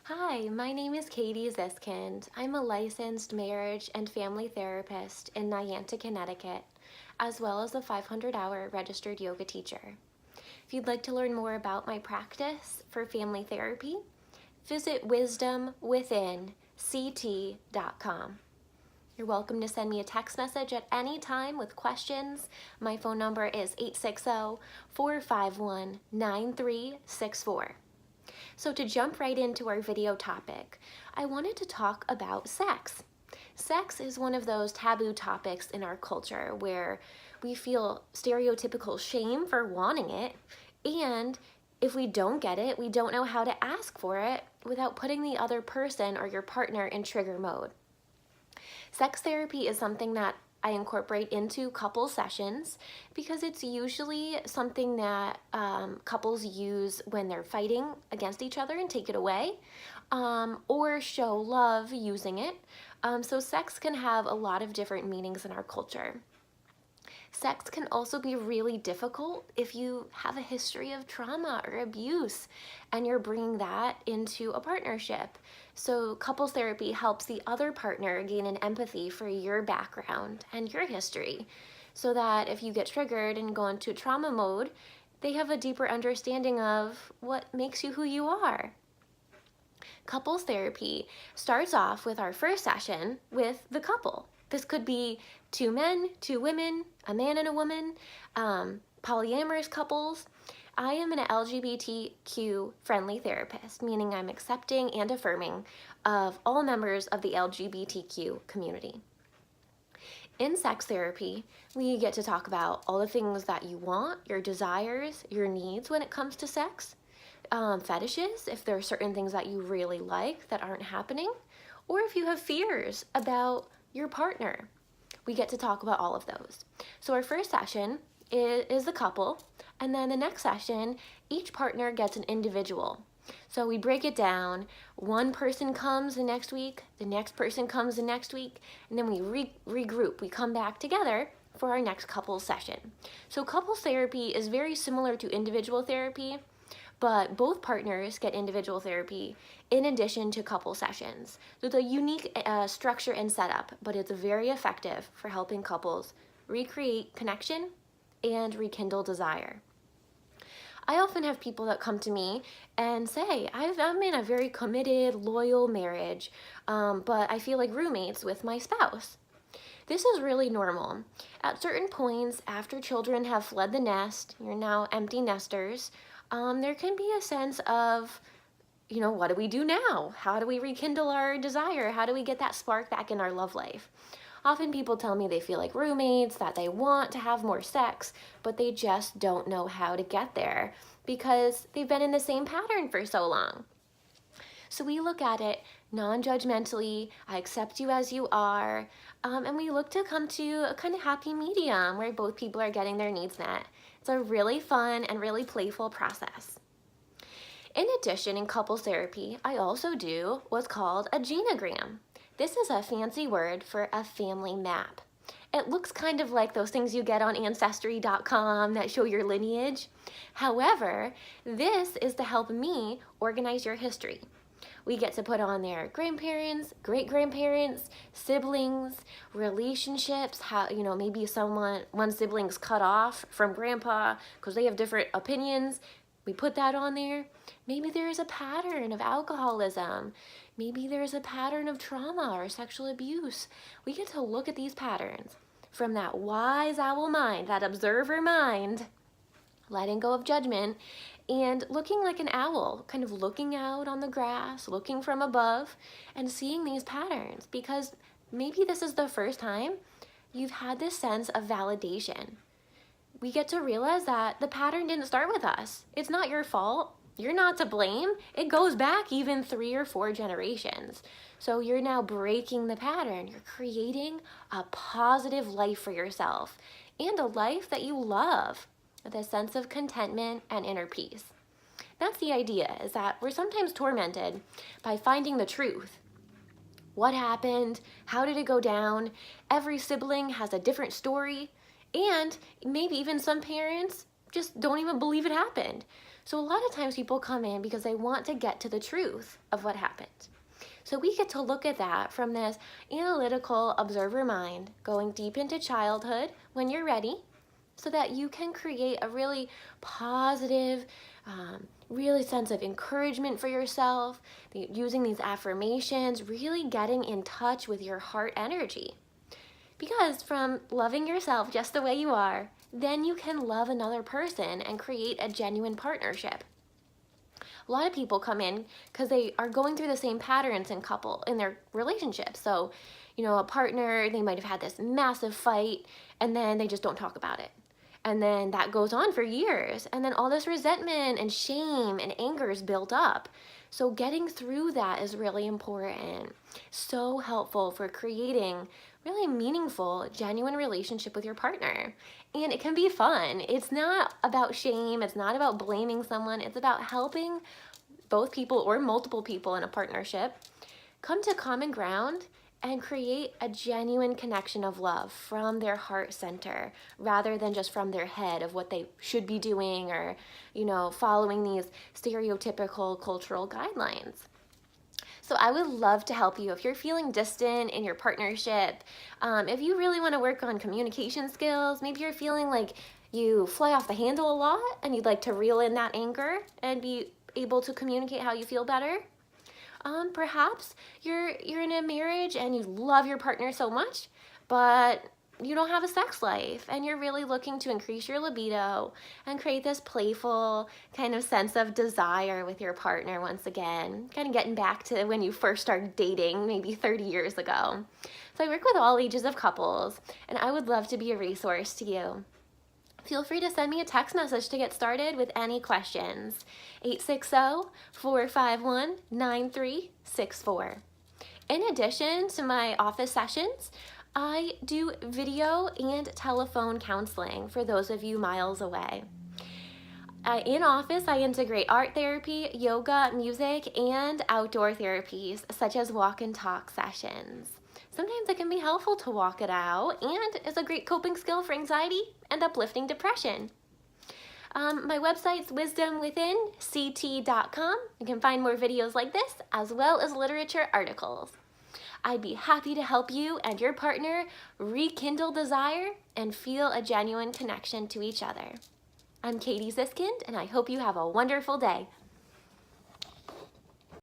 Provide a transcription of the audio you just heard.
Hi, my name is Katie Ziskind. I'm a licensed marriage and family therapist in Niantic, Connecticut, as well as a 500-hour registered yoga teacher. If you'd like to learn more about my practice for family therapy, visit wisdomwithinct.com. You're welcome to send me a text message at any time with questions. My phone number is 860-451-9364. So to jump right into our video topic, I wanted to talk about sex. Sex is one of those taboo topics in our culture where we feel stereotypical shame for wanting it, and if we don't get it, we don't know how to ask for it without putting the other person or your partner in trigger mode. Sex therapy is something that I incorporate into couple sessions because it's usually something that couples use when they're fighting against each other and take it away, or show love using it. So sex can have a lot of different meanings in our culture. Sex can also be really difficult if you have a history of trauma or abuse and you're bringing that into a partnership. So couples therapy helps the other partner gain an empathy for your background and your history so that if you get triggered and go into trauma mode, they have a deeper understanding of what makes you who you are. Couples therapy starts off with our first session with the couple. This could be 2 men, 2 women, a man and a woman, polyamorous couples. I am an LGBTQ friendly therapist, meaning I'm accepting and affirming of all members of the LGBTQ community. In sex therapy, we get to talk about all the things that you want, your desires, your needs when it comes to sex, fetishes, if there are certain things that you really like that aren't happening, or if you have fears about your partner. We get to talk about all of those. So our first session is the couple, and then the next session, each partner gets an individual. So we break it down. One person comes the next week, the next person comes the next week, and then we regroup. We come back together for our next couple session. So couples therapy is very similar to individual therapy, but both partners get individual therapy in addition to couple sessions. So it's a unique structure and setup, but it's very effective for helping couples recreate connection and rekindle desire. I often have people that come to me and say, I'm in a very committed, loyal marriage, but I feel like roommates with my spouse. This is really normal. At certain points, after children have fled the nest, you're now empty nesters, there can be a sense of, what do we do now? How do we rekindle our desire? How do we get that spark back in our love life? Often people tell me they feel like roommates, that they want to have more sex, but they just don't know how to get there because they've been in the same pattern for so long. So we look at it non-judgmentally. I accept you as you are, and we look to come to a kind of happy medium where both people are getting their needs met. It's a really fun and really playful process. In addition, in couples therapy, I also do what's called a genogram. This is a fancy word for a family map. It looks kind of like those things you get on Ancestry.com that show your lineage. However, this is to help me organize your history. We get to put on there grandparents, great-grandparents, siblings, relationships, how, maybe one sibling's cut off from grandpa because they have different opinions. We put that on there. Maybe there is a pattern of alcoholism. Maybe there's a pattern of trauma or sexual abuse. We get to look at these patterns from that wise owl mind, that observer mind, letting go of judgment, and looking like an owl, kind of looking out on the grass, looking from above, and seeing these patterns, because maybe this is the first time you've had this sense of validation. We get to realize that the pattern didn't start with us. It's not your fault. You're not to blame. It goes back even 3 or 4 generations. So you're now breaking the pattern. You're creating a positive life for yourself and a life that you love with a sense of contentment and inner peace. That's the idea, is that we're sometimes tormented by finding the truth. What happened? How did it go down? Every sibling has a different story, and maybe even some parents just don't even believe it happened. So a lot of times people come in because they want to get to the truth of what happened. So we get to look at that from this analytical observer mind, going deep into childhood when you're ready, so that you can create a really positive, really sense of encouragement for yourself, using these affirmations, really getting in touch with your heart energy. Because from loving yourself just the way you are, then you can love another person and create a genuine partnership. A lot of people come in because they are going through the same patterns in their relationships. So, a partner, they might have had this massive fight and then they just don't talk about it. And then that goes on for years. And then all this resentment and shame and anger is built up. So getting through that is really important. So helpful for creating really meaningful, genuine relationship with your partner. And it can be fun. It's not about shame. It's not about blaming someone. It's about helping both people or multiple people in a partnership come to common ground and create a genuine connection of love from their heart center rather than just from their head of what they should be doing or, following these stereotypical cultural guidelines. So I would love to help you if you're feeling distant in your partnership. If you really want to work on communication skills, maybe you're feeling like you fly off the handle a lot and you'd like to reel in that anger and be able to communicate how you feel better. Perhaps you're in a marriage and you love your partner so much, but you don't have a sex life and you're really looking to increase your libido and create this playful kind of sense of desire with your partner once again, kind of getting back to when you first started dating maybe 30 years ago. So I work with all ages of couples and I would love to be a resource to you. Feel free to send me a text message to get started with any questions. 860-451-9364. In addition to my office sessions, I do video and telephone counseling for those of you miles away. In office, I integrate art therapy, yoga, music, and outdoor therapies such as walk and talk sessions. Sometimes it can be helpful to walk it out and is a great coping skill for anxiety and uplifting depression. My website's wisdomwithinct.com. You can find more videos like this as well as literature articles. I'd be happy to help you and your partner rekindle desire and feel a genuine connection to each other. I'm Katie Ziskind, and I hope you have a wonderful day.